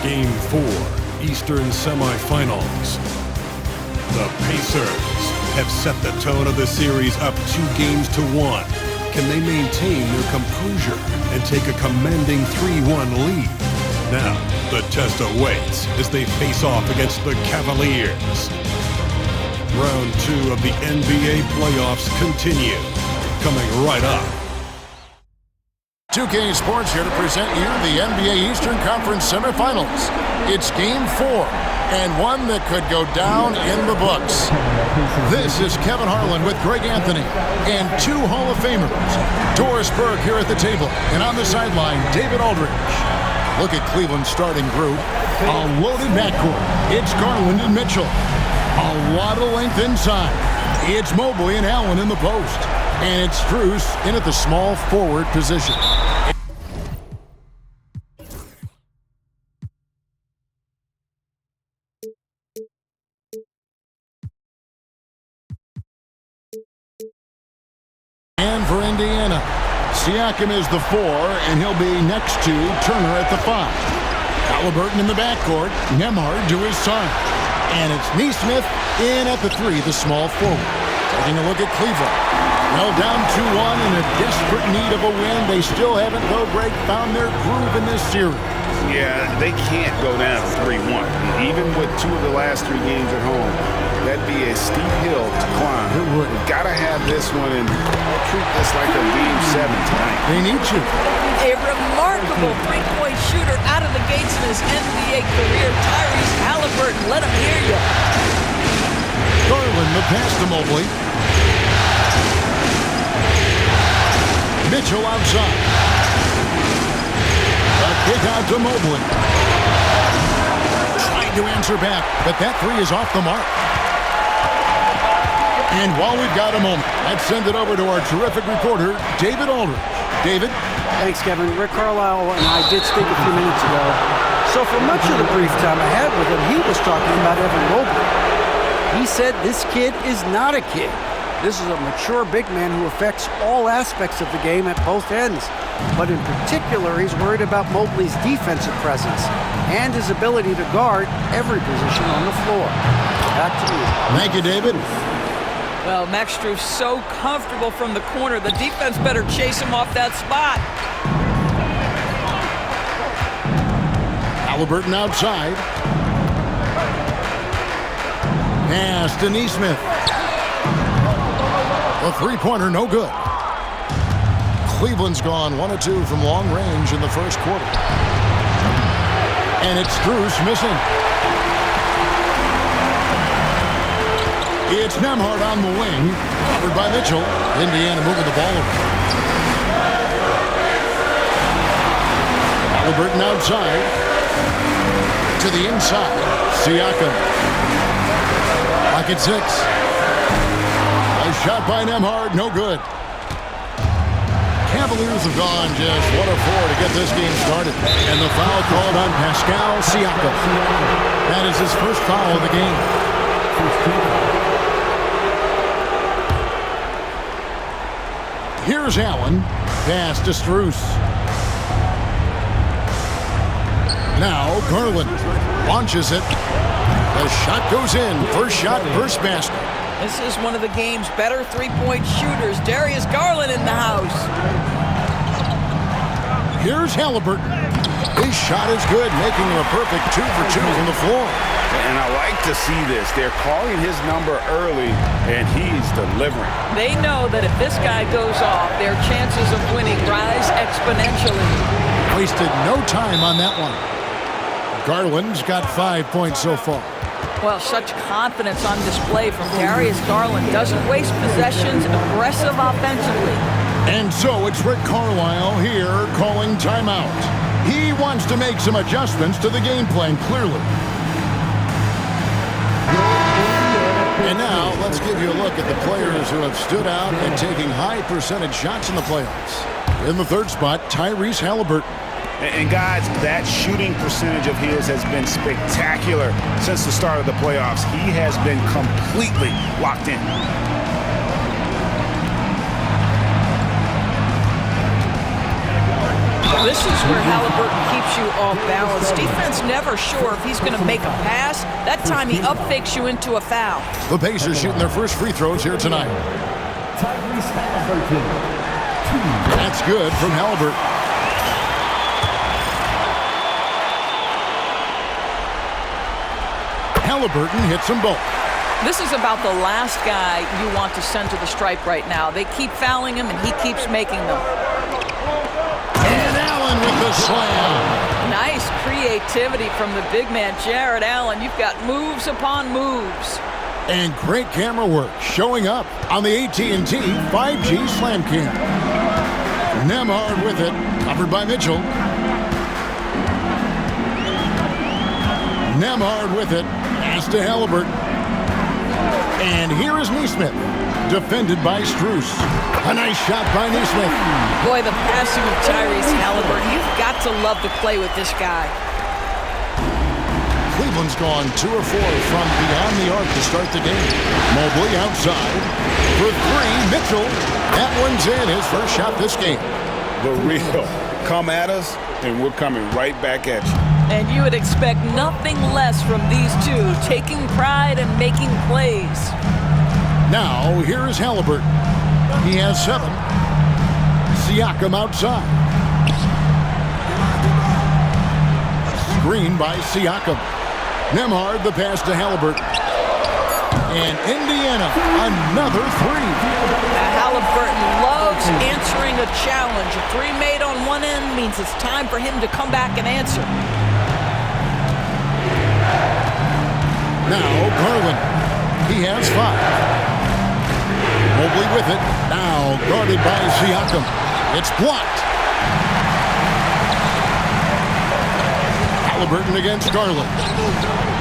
Game 4, Eastern Semifinals. The Pacers have set the tone of the series up 2-1. Can they maintain their composure and take a commanding 3-1 lead? Now, the test awaits as they face off against the Cavaliers. Round 2 of the NBA playoffs continue. Coming right up. 2K Sports here to present you the NBA Eastern Conference Semifinals. It's Game 4, and one that could go down in the books. This is Kevin Harlan with Greg Anthony and 2 Hall of Famers. Doris Burke here at the table, and on the sideline, David Aldridge. Look at Cleveland's starting group. A loaded backcourt. It's Garland and Mitchell. A lot of length inside. It's Mobley and Allen in the post. And it's Strus in at the small forward position. And for Indiana, Siakam is the 4, and he'll be next to Turner at the 5. Halliburton in the backcourt, Nembhard to his side. And it's Nesmith in at the 3, the small forward. Taking a look at Cleveland. Well, down 2-1 in a desperate need of a win. They still haven't, though, Greg, found their groove in this series. Yeah, they can't go down 3-1. Even with 2 of the last 3 games at home, that'd be a steep hill to climb. It would. We've got to have this one and treat this like a Game 7 tonight. They need to. A remarkable three-point shooter out of the gates in his NBA career, Tyrese Halliburton. Let him hear you. Garland, the pass to Mobley. Mitchell outside. A kick out to Mobley. Trying to answer back, but that 3 is off the mark. And while we've got a moment, let's send it over to our terrific reporter, David Aldridge. David? Thanks, Kevin. Rick Carlisle and I did speak a few minutes ago. So for much of the brief time I had with him, he was talking about Evan Mobley. He said this kid is not a kid. This is a mature big man who affects all aspects of the game at both ends. But in particular, he's worried about Mobley's defensive presence and his ability to guard every position on the floor. Back to you. Thank you, David. Well, Max Strus so comfortable from the corner. The defense better chase him off that spot. Halliburton outside. Pass to Nesmith. A three-pointer, no good. Cleveland's gone 1 of 2 from long range in the first quarter. And it's Strus missing. It's Nembhard on the wing, covered by Mitchell. Indiana moving the ball over. Halliburton outside. To the inside. Siakam. Back at 6. A shot by Nembhard, no good. Cavaliers have gone just 1 of 4 to get this game started. And the foul called on Pascal Siakam. That is his first foul of the game. Here's Allen. Pass to Strus. Now Garland launches it. The shot goes in. First shot, first basket. This is one of the game's better three-point shooters. Darius Garland in the house. Here's Halliburton. His shot is good, making him a perfect 2 for 2 from the floor. And I like to see this. They're calling his number early, and he's delivering. They know that if this guy goes off, their chances of winning rise exponentially. Wasted no time on that one. Garland's got 5 points so far. Well, such confidence on display from Darius Garland. Doesn't waste possessions, aggressive offensively. And so it's Rick Carlisle here calling timeout. He wants to make some adjustments to the game plan, clearly. And now, let's give you a look at the players who have stood out and taking high percentage shots in the playoffs. In the third spot, Tyrese Halliburton. And guys, that shooting percentage of his has been spectacular since the start of the playoffs. He has been completely locked in. This is where Halliburton keeps you off balance. Defense never sure if he's going to make a pass. That time he up-fakes you into a foul. The Pacers shooting their first free throws here tonight. That's good from Halliburton. Halliburton hits them both. This is about the last guy you want to send to the stripe right now. They keep fouling him, and he keeps making them. And Allen with the slam. Nice creativity from the big man, Jared Allen. You've got moves upon moves. And great camera work showing up on the AT&T 5G Slam Cam. Nembhard with it, covered by Mitchell. Nembhard with it, pass to Halliburton. And here is Nesmith, defended by Strus. A nice shot by Nesmith. Boy, the passing of Tyrese Halliburton. You've got to love to play with this guy. Cleveland's gone 2 of 4 from beyond the arc to start the game. Mobley outside for 3. Mitchell. That one's in, his first shot this game. The real. Come at us, and we're coming right back at you. And you would expect nothing less from these two, taking pride and making plays. Now, here is Halliburton. He has 7. Siakam outside. Screen by Siakam. Nembhard, the pass to Halliburton. And Indiana, another 3. Halliburton loves answering a challenge. A 3 made on one end means it's time for him to come back and answer. Now, Garland. He has 5. Mobley with it. Now guarded by Siakam. It's blocked. Halliburton against Garland.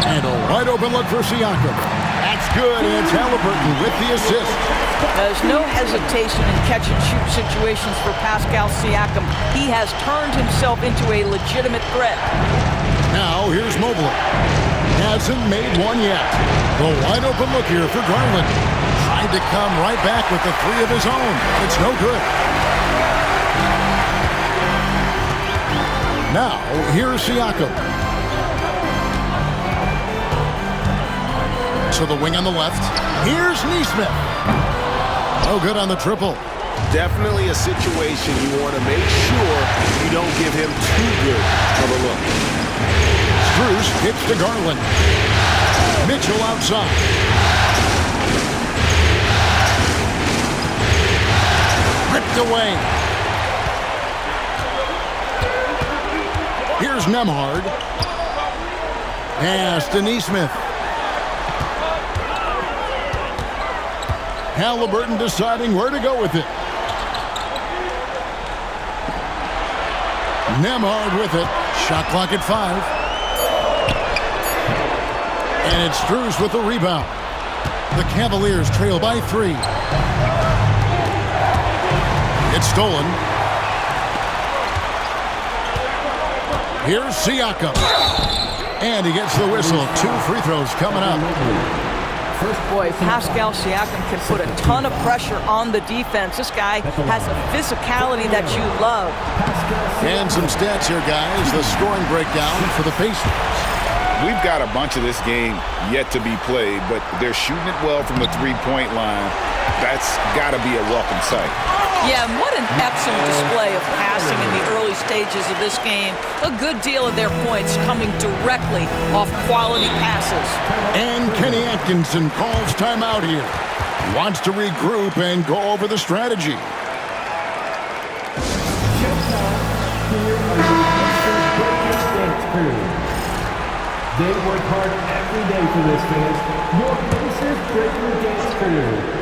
And a wide open look for Siakam. That's good, and it's Halliburton with the assist. There's no hesitation in catch-and-shoot situations for Pascal Siakam. He has turned himself into a legitimate threat. Now, here's Mobley. Hasn't made one yet. The wide open look here for Garland. Tried to come right back with the 3 of his own. It's no good. Now, here's Siakam. To the wing on the left. Here's Nesmith. No good on the triple. Definitely a situation you want to make sure you don't give him too good of a look. Strus hits to Garland. Mitchell outside. Ripped away. Here's Nembhard. Pass to Nesmith. Halliburton deciding where to go with it. Nembhard with it. Shot clock at 5. And it's Strus with the rebound. The Cavaliers trail by 3. It's stolen. Here's Siakam. And he gets the whistle. 2 free throws coming up. Boy, Pascal Siakam can put a ton of pressure on the defense. This guy has a physicality that you love. And some stats here, guys. The scoring breakdown for the Pacers. We've got a bunch of this game yet to be played, but they're shooting it well from the three-point line. That's got to be a welcome sight. Yeah, and what an excellent display of passing in the early stages of this game. A good deal of their points coming directly off quality passes. And Kenny Atkinson calls timeout here. Wants to regroup and go over the strategy. They work hard every day for this, fans. Your Pacers Breaking Dance crew.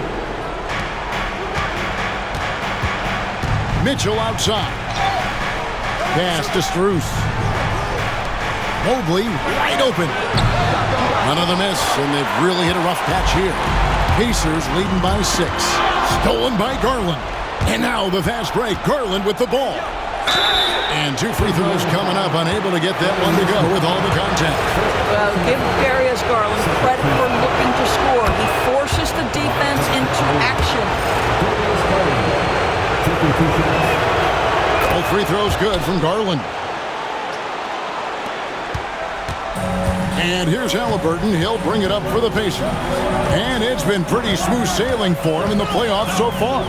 Mitchell outside. Pass to Strus. Mobley wide open. Another miss, and they've really hit a rough patch here. Pacers leading by 6. Stolen by Garland. And now the fast break. Garland with the ball. And 2 free throws coming up. Unable to get that one to go with all the contact. Well, give Darius Garland credit for looking to score. He forces the defense into action. Both free throws good from Garland. And here's Halliburton. He'll bring it up for the Pacers. And it's been pretty smooth sailing for him in the playoffs so far.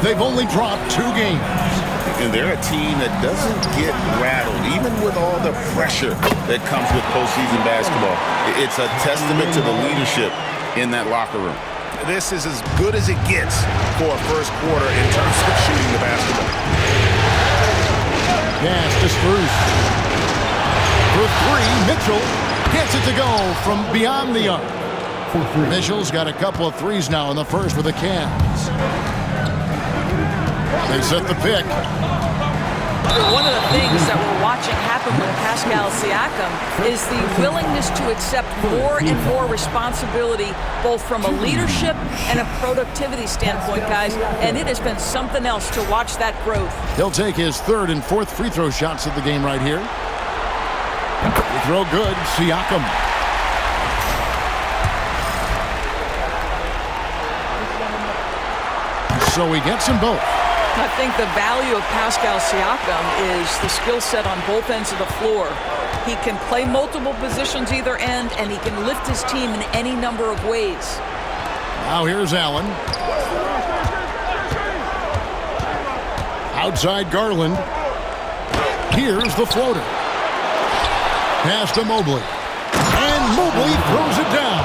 They've only dropped 2 games. And they're a team that doesn't get rattled, even with all the pressure that comes with postseason basketball. It's a testament to the leadership in that locker room. This is as good as it gets for a first quarter in terms of shooting the basketball. Pass to Strus. For 3, Mitchell gets it to go from beyond the arc. Mitchell's got a couple of threes now in the first for the Cavs. They set the pick. One of the things that we're watching happen with Pascal Siakam is the willingness to accept more and more responsibility, both from a leadership and a productivity standpoint, guys. And it has been something else to watch that growth. He'll take his 3rd and 4th free throw shots of the game right here. Free throw good, Siakam. So he gets them both. I think the value of Pascal Siakam is the skill set on both ends of the floor. He can play multiple positions either end, and he can lift his team in any number of ways. Now here's Allen. Outside Garland. Here's the floater. Pass to Mobley. And Mobley throws it down.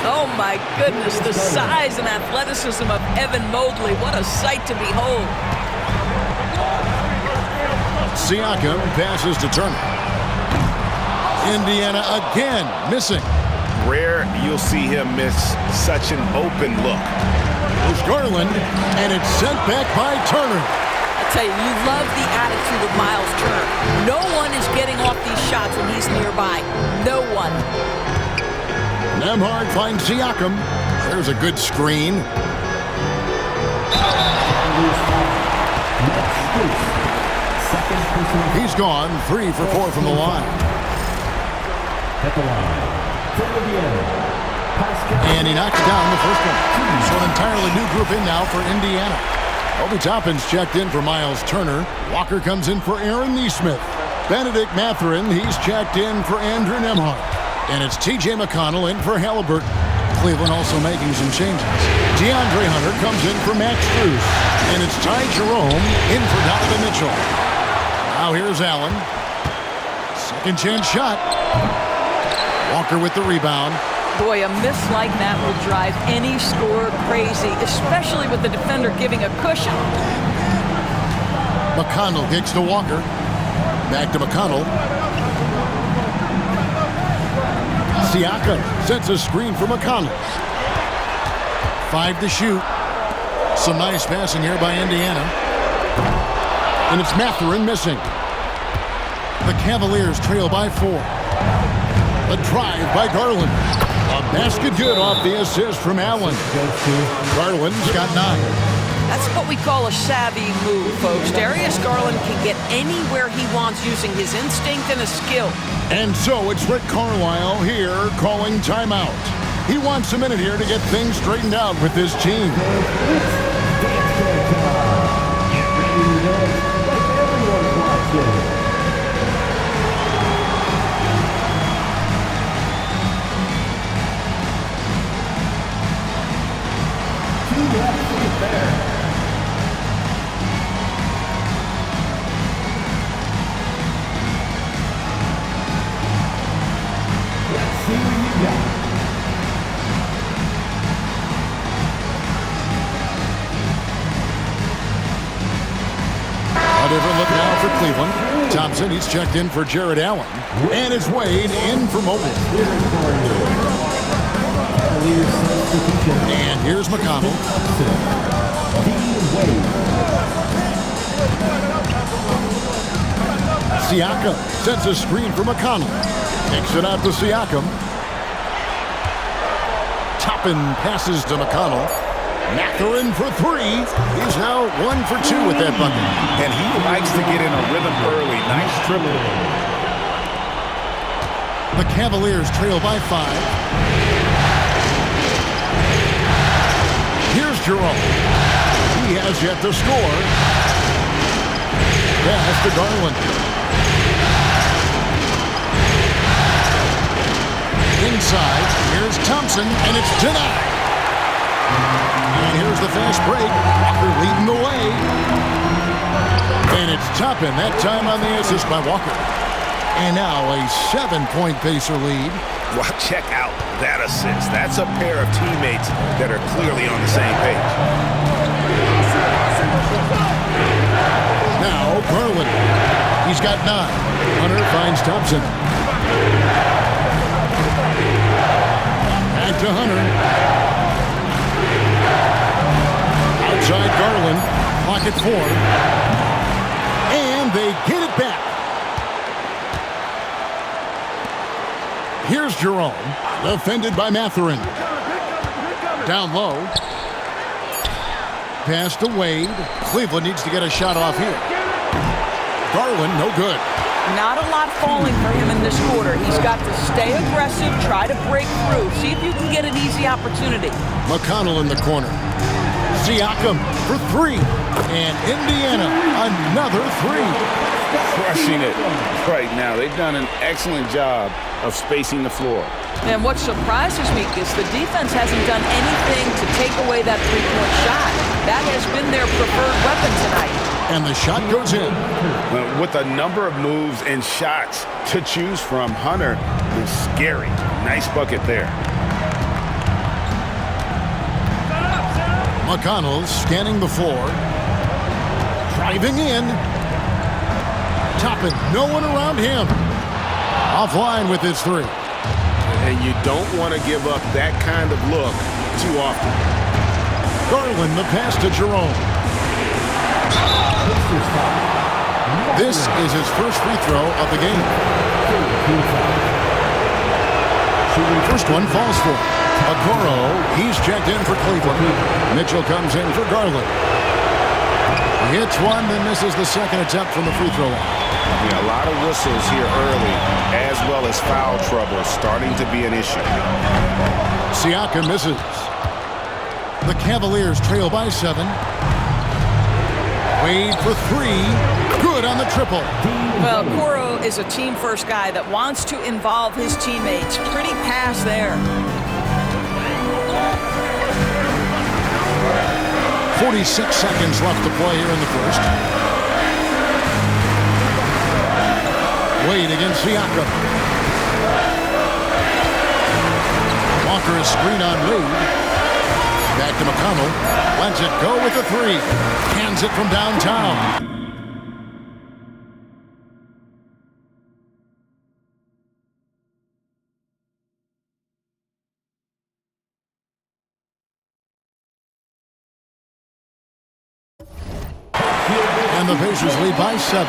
Oh my goodness, the size and athleticism of Evan Mobley. What a sight to behold. Siakam passes to Turner. Indiana again missing. Rare you'll see him miss such an open look. There's Garland, and it's sent back by Turner. I tell you, you love the attitude of Miles Turner. No one is getting off these shots when he's nearby. No one. Nembhard finds Siakam. There's a good screen. He's gone 3 for 4 from the line. At the line. From Indiana, And he knocks down the first one. So an entirely new group in now for Indiana. Obi Toppin's checked in for Miles Turner. Walker comes in for Aaron Nesmith. Benedict Mathurin, he's checked in for Andrew Nembhard. And it's T.J. McConnell in for Halliburton. Cleveland also making some changes. DeAndre Hunter comes in for Max Strus. And it's Ty Jerome in for Donovan Mitchell. Now here's Allen. Second chance shot. Walker with the rebound. Boy, a miss like that will drive any scorer crazy, especially with the defender giving a cushion. McConnell kicks to Walker. Back to McConnell. Siakam sets a screen for McConnell. 5 to shoot. Some nice passing here by Indiana. And it's Mathurin missing. The Cavaliers trail by 4. A drive by Garland. A basket good off the assist from Allen. Garland's got 9. That's what we call a savvy move, folks. Darius Garland can get anywhere he wants using his instinct and his skill. And so it's Rick Carlisle here calling timeout. He wants a minute here to get things straightened out with this team. A different look now for Cleveland. Thompson, he's checked in for Jared Allen. And it's Wade in for Mobley. And here's McConnell. Siakam sets a screen for McConnell. Kicks it out to Siakam. Toppin passes to McConnell. Mathurin for 3. He's now 1 for 2 with that bucket. And he likes to get in a rhythm early. Nice triple. The Cavaliers trail by 5. Here's Jerome. He has yet to score. pass to Garland. Inside, here's Thompson, and it's denied. And here's the fast break. Walker leading the way. And it's Toppin, that time on the assist by Walker. And now a 7-point Pacer lead. Well, check out that assist. That's a pair of teammates that are clearly on the same page. Now Garland. He's got 9. Hunter finds Thompson. Back to Hunter. Outside Garland. Clock at 4. And they get it back. Here's Jerome. Defended by Mathurin. Down low. Pass to Wade. Cleveland needs to get a shot off here. Garland, no good. Not a lot falling for him in this quarter. He's got to stay aggressive, try to break through, see if you can get an easy opportunity. McConnell in the corner. Siakam for 3. And Indiana, another 3. Crushing it right now. They've done an excellent job of spacing the floor. And what surprises me is the defense hasn't done anything to take away that three-point shot. That has been their preferred weapon tonight. And the shot goes in. With a number of moves and shots to choose from, Hunter is scary. Nice bucket there. McConnell scanning the floor. Driving in. Toppin, no one around him. Offline with his 3. And you don't want to give up that kind of look too often. Garland, the pass to Jerome. This is his first free throw of the game. First one falls for Okoro. He's checked in for Cleveland. Mitchell comes in for Garland. He hits one, then misses the second attempt from the free throw line. Yeah, a lot of whistles here early, as well as foul trouble starting to be an issue. Siakam misses. The Cavaliers trail by 7. Wade for 3. Good on the triple. Well, Okoro is a team-first guy that wants to involve his teammates. Pretty pass there. 46 seconds left to play here in the first. Wade against Siakam. Walker is screen on Wade. Back to McConnell. Lets it go with the 3. Hands it from downtown. And the Pacers lead by 7.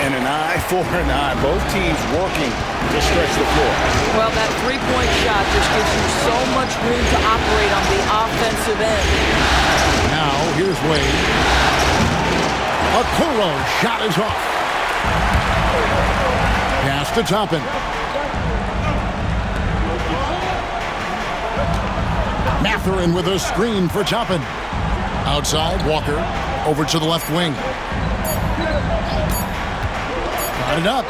And an eye for an eye. Both teams working to stretch the floor. Well, that three-point shot just gives you so much room to operate on the offensive end. Now, here's Wade. Okoro shot is off. Pass to Toppin. Mathurin with a screen for Toppin. Outside, Walker. Over to the left wing. Got it up.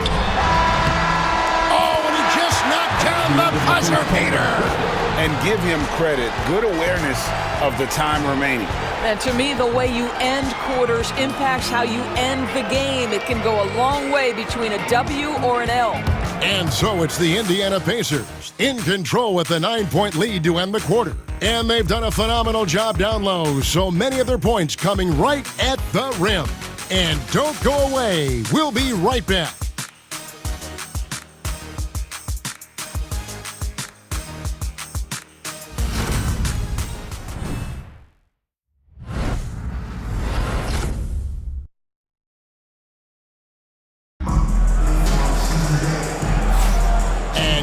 Oh, and he just knocked down the buzzer beater. And give him credit. Good awareness of the time remaining. And to me, the way you end quarters impacts how you end the game. It can go a long way between a W or an L. And so it's the Indiana Pacers in control with a 9-point lead to end the quarter. And they've done a phenomenal job down low, so many of their points coming right at the rim. And don't go away. We'll be right back.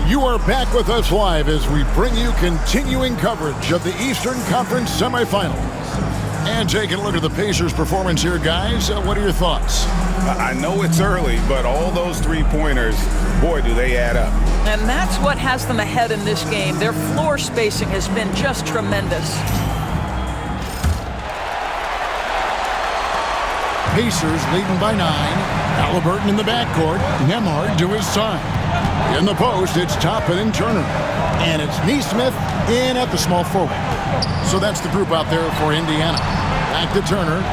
You are back with us live as we bring you continuing coverage of the Eastern Conference semifinals. And taking a look at the Pacers' performance here, guys. What are your thoughts? I know it's early, but all those three-pointers, boy, do they add up. And that's what has them ahead in this game. Their floor spacing has been just tremendous. Pacers leading by 9. Halliburton in the backcourt. Nembhard to his side. In the post, it's Toppin and Turner. And it's Nesmith in at the small forward. So that's the group out there for Indiana. Back to Turner.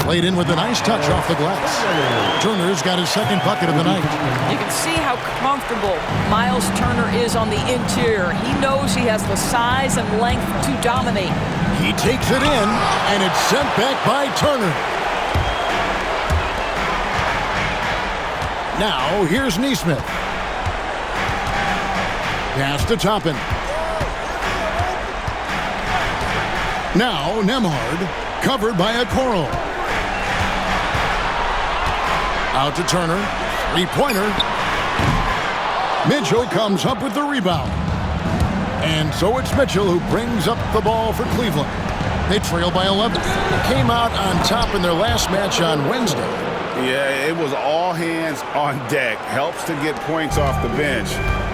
Played in with a nice touch off the glass. Turner's got his second bucket of the night. You can see how comfortable Miles Turner is on the interior. He knows he has the size and length to dominate. He takes it in, and it's sent back by Turner. Now, here's Nesmith. Pass to Toppin. Now, Nembhard, covered by a Coral. Out to Turner. Three-pointer. Mitchell comes up with the rebound. And so it's Mitchell who brings up the ball for Cleveland. They trail by 11. They came out on top in their last match on Wednesday. Yeah, it was all hands on deck. Helps to get points off the bench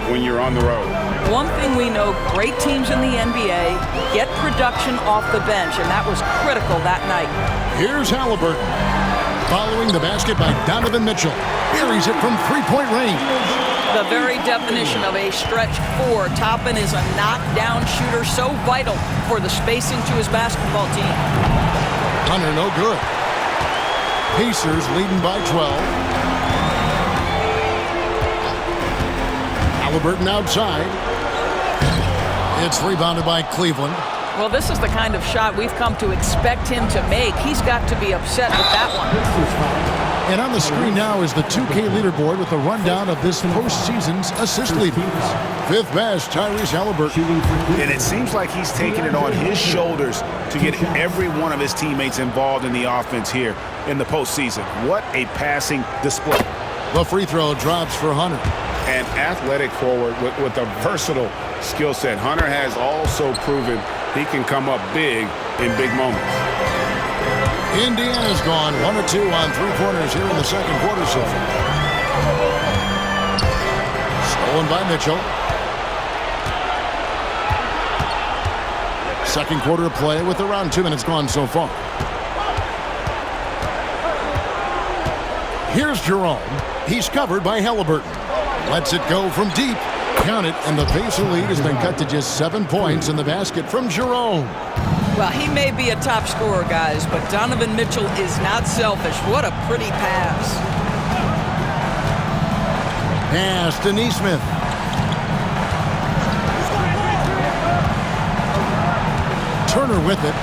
when you're on the road. One thing we know, great teams in the NBA get production off the bench, and that was critical that night. Here's Halliburton. Following the basket by Donovan Mitchell. Buries it from three-point range. The very definition of a stretch four. Toppin is a knockdown shooter, so vital for the spacing to his basketball team. Hunter, no good. Pacers leading by 12. Halliburton outside. It's rebounded by Cleveland. Well, this is the kind of shot we've come to expect him to make. He's got to be upset with that one. And on the screen now is the 2K leaderboard with a rundown of this postseason's assist leaders. Fifth best, Tyrese Halliburton. And it seems like he's taking it on his shoulders to get every one of his teammates involved in the offense here in the postseason. What a passing display. The free throw drops for Hunter. An athletic forward with a versatile skill set. Hunter has also proven he can come up big in big moments. Indiana's gone 1 of 2 on three-pointers here in the second quarter so far. Stolen by Mitchell. Second quarter of play with around 2 minutes gone so far. Here's Jerome. He's covered by Halliburton. Lets it go from deep. Count it, and the Pacer lead has been cut to just 7 points in the basket from Jerome. Well, he may be a top scorer, guys, but Donovan Mitchell is not selfish. What a pretty pass. Pass to Nesmith. Turner with it.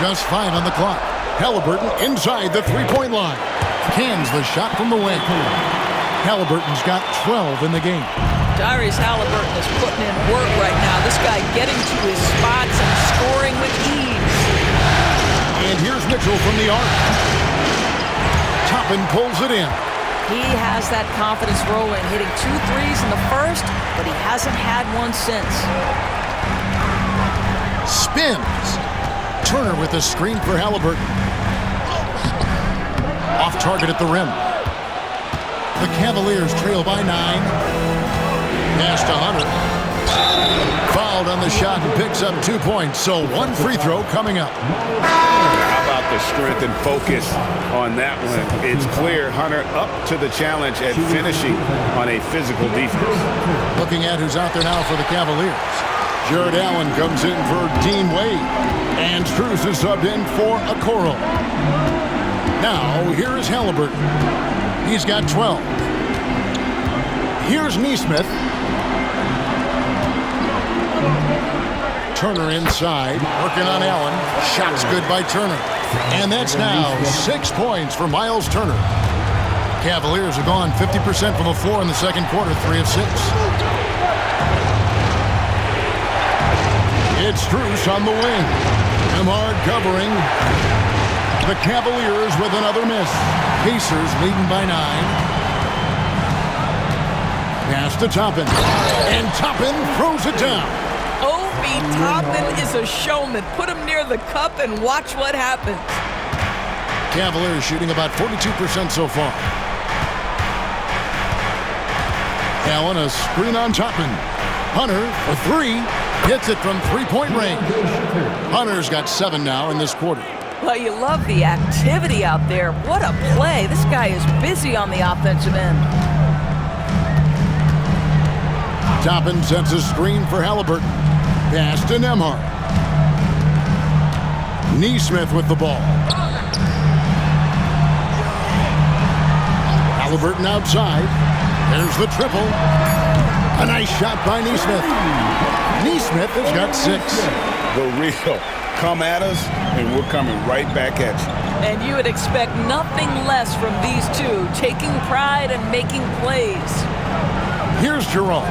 Just 5 on the clock. Halliburton inside the three-point line. Cans the shot from the wing. Halliburton's got 12 in the game. Tyrese Halliburton is putting in work right now. This guy getting to his spots and scoring with ease. And here's Mitchell from the arc. Toppin pulls it in. He has that confidence rolling, hitting 2 threes in the first, but he hasn't had one since. Spins. Turner with a screen for Halliburton. Off target at the rim. The Cavaliers trail by 9. Pass to Hunter. Fouled on the shot and picks up 2 points. So 1 free throw coming up. How about the strength and focus on that one? It's clear Hunter up to the challenge at finishing on a physical defense. Looking at who's out there now for the Cavaliers. Jared Allen comes in for Dean Wade. And Strus is subbed in for a Coral. Now, here is Halliburton. He's got 12. Here's Nesmith. Turner inside, working on Allen. Shot's good by Turner. And that's now 6 points for Miles Turner. Cavaliers have gone 50% from the floor in the second quarter, 3 of 6. It's Strus on the wing. Nembhard covering. The Cavaliers with another miss. Pacers leading by 9. Pass to Toppin. And Toppin throws it down. Obi Toppin is a showman. Put him near the cup and watch what happens. Cavaliers shooting about 42% so far. Allen a screen on Toppin. Hunter for 3. Hits it from three-point range. Hunter's got 7 now in this quarter. Well, you love the activity out there. What a play. This guy is busy on the offensive end. Toppin sets a screen for Halliburton. Pass to Nembhard. Neesmith with the ball. Halliburton outside. There's the triple. A nice shot by Neesmith. Neesmith has got 6. The real. Come at us, and we're coming right back at you. And you would expect nothing less from these two, taking pride and making plays. Here's Jerome.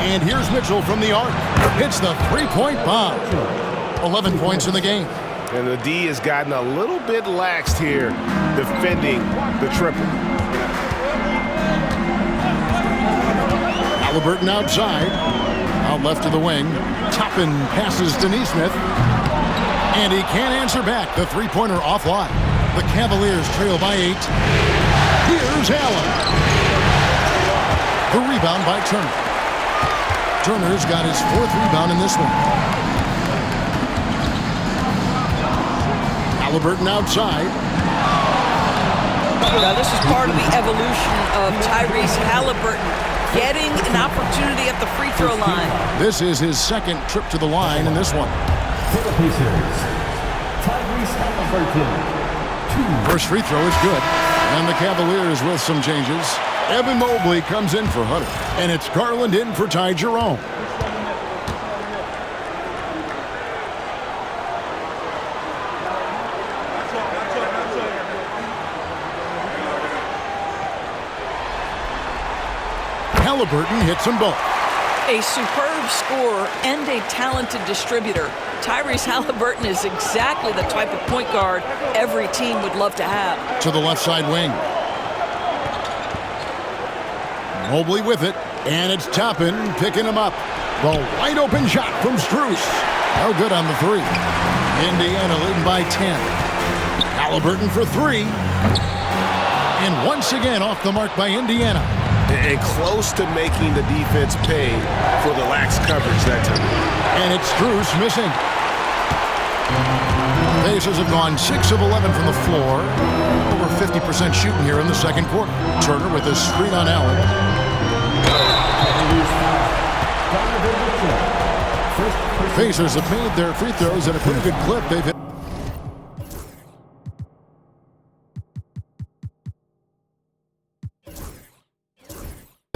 And here's Mitchell from the arc. Hits the three-point bomb. 11 points in the game. And the D has gotten a little bit laxed here, defending the triple. Halliburton outside. Out left of the wing. Toppin passes to Neesmith. And he can't answer back. The three-pointer offline. The Cavaliers trail by 8. Here's Allen. The rebound by Turner. Turner's got his 4th rebound in this one. Halliburton outside. Now, this is part of the evolution of Tyrese Halliburton, getting an opportunity at the free throw line. This is his 2nd trip to the line in this one. For the Pacers, Tyrese Halliburton. 2. First free throw is good. And the Cavaliers with some changes. Evan Mobley comes in for Hunter. And it's Garland in for Ty Jerome. Halliburton hits them both. A superb scorer and a talented distributor. Tyrese Halliburton is exactly the type of point guard every team would love to have. To the left side wing. Mobley with it. And it's Toppin picking him up. The wide open shot from Strus. No good on the 3. Indiana leading by 10. Halliburton for 3. And once again off the mark by Indiana. And close to making the defense pay for the lax coverage that time. And it's Strus missing. Pacers have gone 6 of 11 from the floor. Over 50% shooting here in the second quarter. Turner with a screen on Allen. Pacers have made their free throws at a pretty good clip. They've hit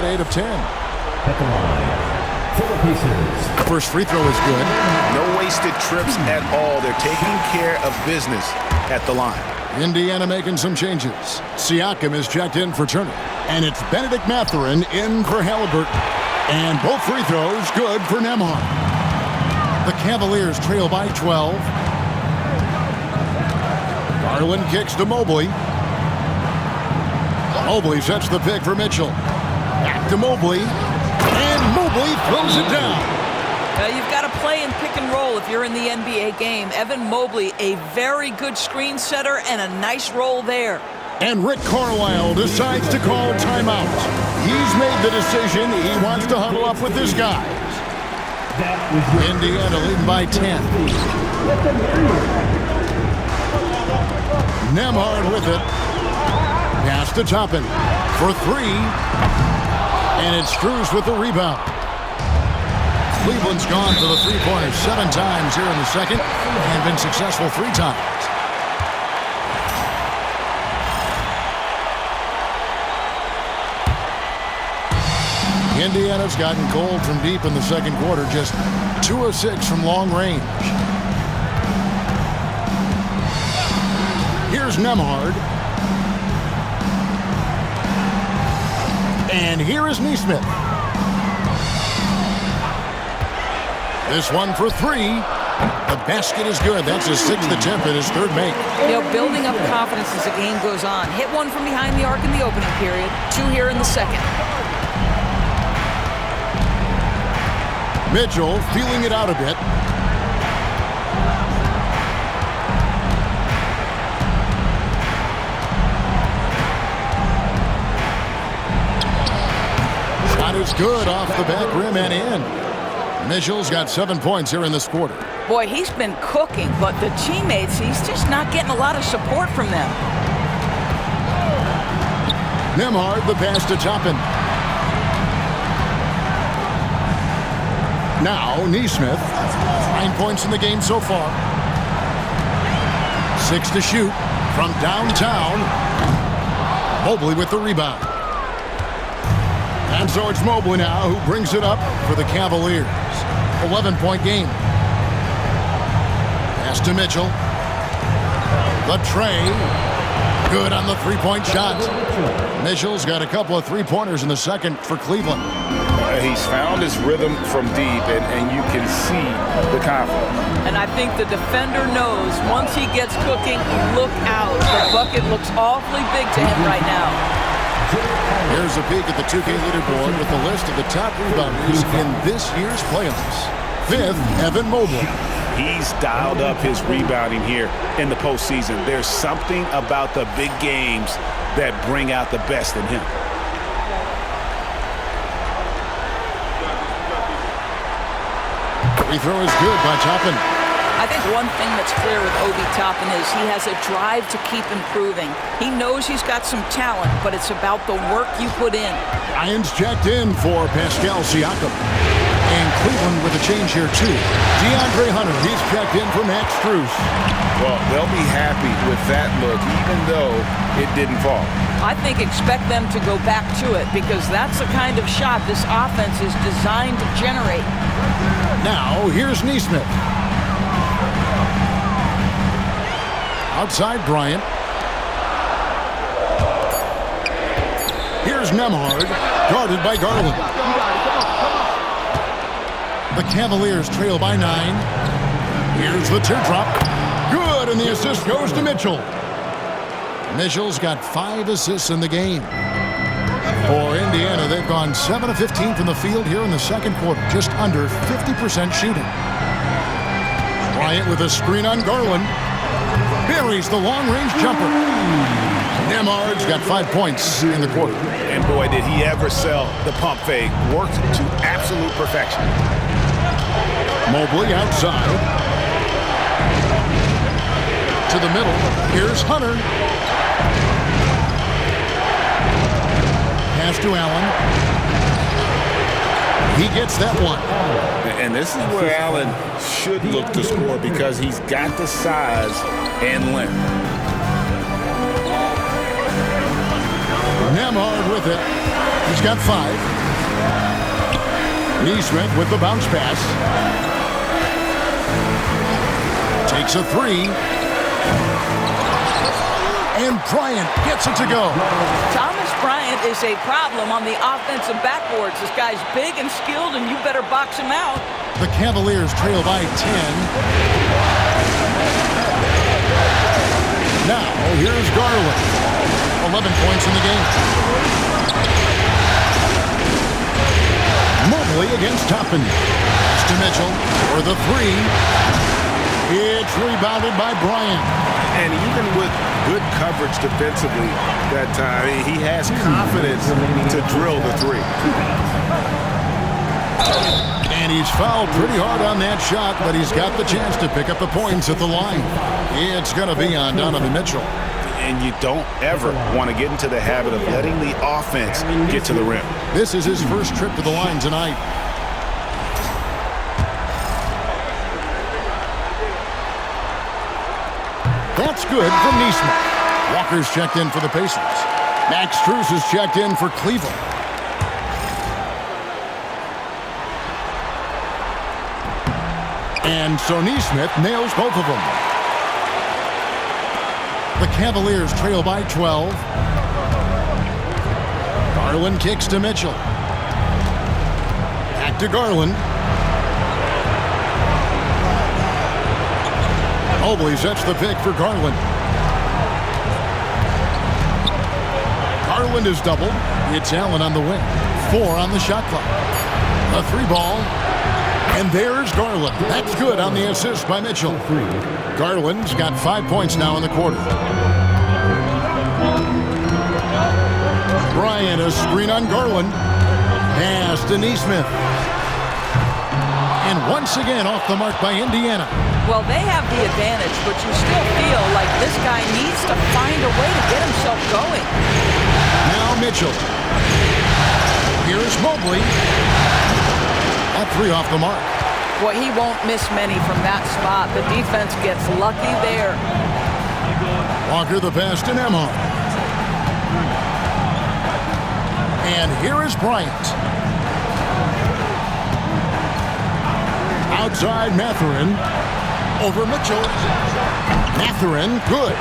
8 of 10. At the line, for the Pacers. First free throw is good. No wasted trips at all. They're taking care of business at the line. Indiana making some changes. Siakam is checked in for Turner. And it's Benedict Mathurin in for Halliburton. And both free throws good for Nembhard. The Cavaliers trail by 12. Garland kicks to Mobley. Mobley sets the pick for Mitchell. Back to Mobley. And Mobley throws it down. You've got to play in pick and roll if you're in the NBA game. Evan Mobley, a very good screen setter and a nice roll there. And Rick Carlisle decides to call timeout. He's made the decision. He wants to huddle up with his guys. Indiana leading by 10. Nembhard with it. Pass to Toppin for 3. And it's Strus with the rebound. Cleveland's gone for the three-pointer 7 times here in the second and been successful 3 times. Indiana's gotten cold from deep in the second quarter, just 2 of 6 from long range. Here's Nembhard. And here is Neesmith. This one for 3. The basket is good. That's his 6th attempt and his 3rd make. You know, building up confidence as the game goes on. Hit one from behind the arc in the opening period. 2 here in the second. Mitchell feeling it out a bit. Shot is good off the back rim and in. Mitchell's got 7 points here in this quarter. Boy, he's been cooking, but the teammates, he's just not getting a lot of support from them. Nembhard, the pass to Toppin. Now, Neesmith. 9 points in the game so far. 6 to shoot from downtown. Mobley with the rebound. And so it's Mobley now who brings it up for the Cavaliers. 11-point game. Pass to Mitchell. The tray. Good on the three-point shot. Mitchell's got a couple of three-pointers in the second for Cleveland. He's found his rhythm from deep, and you can see the confidence. And I think the defender knows once he gets cooking, look out. The bucket looks awfully big to him right now. Here's a peek at the 2K leaderboard with the list of the top rebounders in this year's playoffs. 5th, Evan Mobley. He's dialed up his rebounding here in the postseason. There's something about the big games that bring out the best in him. Free throw is good by Toppin. I think one thing that's clear with Obi Toppin is he has a drive to keep improving. He knows he's got some talent, but it's about the work you put in. Ryan's checked in for Pascal Siakam. And Cleveland with a change here, too. DeAndre Hunter, he's checked in for Max Strus. Well, they'll be happy with that look, even though it didn't fall. I think expect them to go back to it because that's the kind of shot this offense is designed to generate. Now, here's Neesmith. Outside Bryant. Here's Nembhard, guarded by Garland. The Cavaliers trail by 9. Here's the teardrop. Good, and the assist goes to Mitchell. Mitchell's got 5 assists in the game. For Indiana, they've gone 7 of 15 from the field here in the second quarter, just under 50% shooting. Bryant with a screen on Garland. Buries the long-range jumper. Nembhard's got 5 points in the quarter. And boy, did he ever sell the pump fake. Worked to absolute perfection. Mobley outside. To the middle. Here's Hunter. Pass to Allen. He gets that one. And this is where Allen should look to score because he's got the size and length. Nembhard with it. He's got 5. Neesmith with the bounce pass. Takes a 3. And Bryant gets it to go. Thomas Bryant is a problem on the offensive backboards. This guy's big and skilled, and you better box him out. The Cavaliers trail by 10. Now, here's Garland. 11 points in the game. Mobley against Toppin. Pass to Mitchell for the 3. It's rebounded by Bryant. And even with good coverage defensively that time, he has confidence to drill the 3. And he's fouled pretty hard on that shot, but he's got the chance to pick up the points at the line. It's going to be on Donovan Mitchell. And you don't ever want to get into the habit of letting the offense get to the rim. This is his first trip to the line tonight. That's good from Neesmith. Walker's checked in for the Pacers. Max Strus is checked in for Cleveland. And so Neesmith nails both of them. The Cavaliers trail by 12. Garland kicks to Mitchell. Back to Garland. Mobley sets the pick for Garland. Garland is doubled. It's Allen on the wing. 4 on the shot clock. A 3 ball. And there's Garland. That's good on the assist by Mitchell. Garland's got 5 points now in the quarter. Bryant, a screen on Garland. Pass to Neesmith. And once again off the mark by Indiana. Well, they have the advantage, but you still feel like this guy needs to find a way to get himself going. Now Mitchell. Here's Mobley. At 3 off the mark. Well, he won't miss many from that spot. The defense gets lucky there. Walker the pass to Nembhard. And here is Bryant. Outside Mathurin. Over Mitchell. Mathurin, good.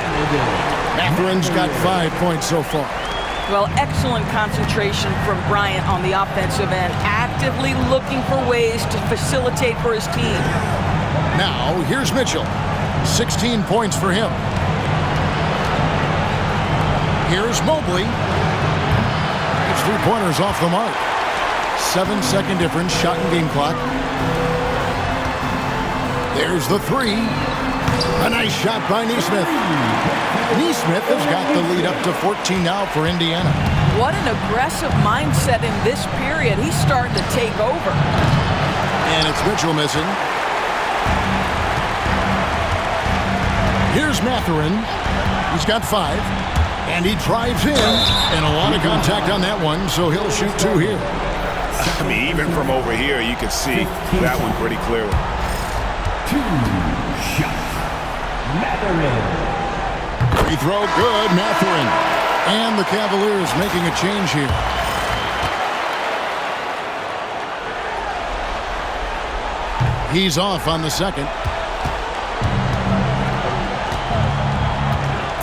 Matherin's got 5 points so far. Well, excellent concentration from Bryant on the offensive end, actively looking for ways to facilitate for his team. Now, here's Mitchell. 16 points for him. Here's Mobley. It's 3-pointers off the mark. 7-second difference, shot and game clock. There's the 3. A nice shot by Nesmith. Nesmith has got the lead up to 14 now for Indiana. What an aggressive mindset in this period. He's starting to take over. And it's Mitchell missing. Here's Mathurin. He's got 5. And he drives in. And a lot of contact on that one, so he'll shoot 2 here. I mean, even from over here, you can see that one pretty clearly. 2 shots. Mathurin. Free throw, good, Mathurin. And the Cavaliers making a change here. He's off on the second.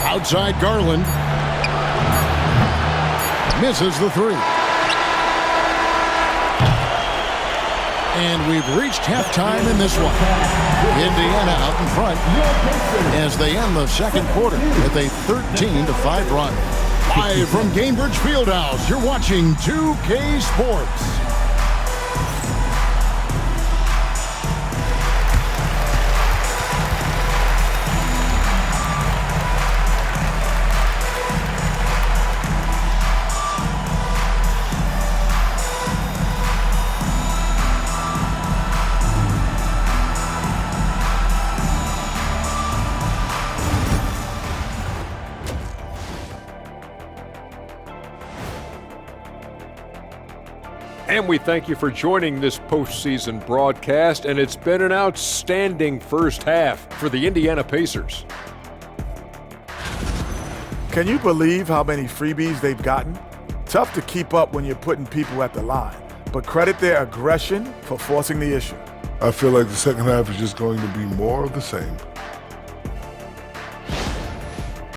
Outside Garland. Misses the 3. And we've reached halftime in this one. Indiana out in front as they end the second quarter with a 13-5 run. Live from Gainbridge Fieldhouse, you're watching 2K Sports. And we thank you for joining this postseason broadcast, and it's been an outstanding first half for the Indiana Pacers. Can you believe how many freebies they've gotten? Tough to keep up when you're putting people at the line, but credit their aggression for forcing the issue. I feel like the second half is just going to be more of the same.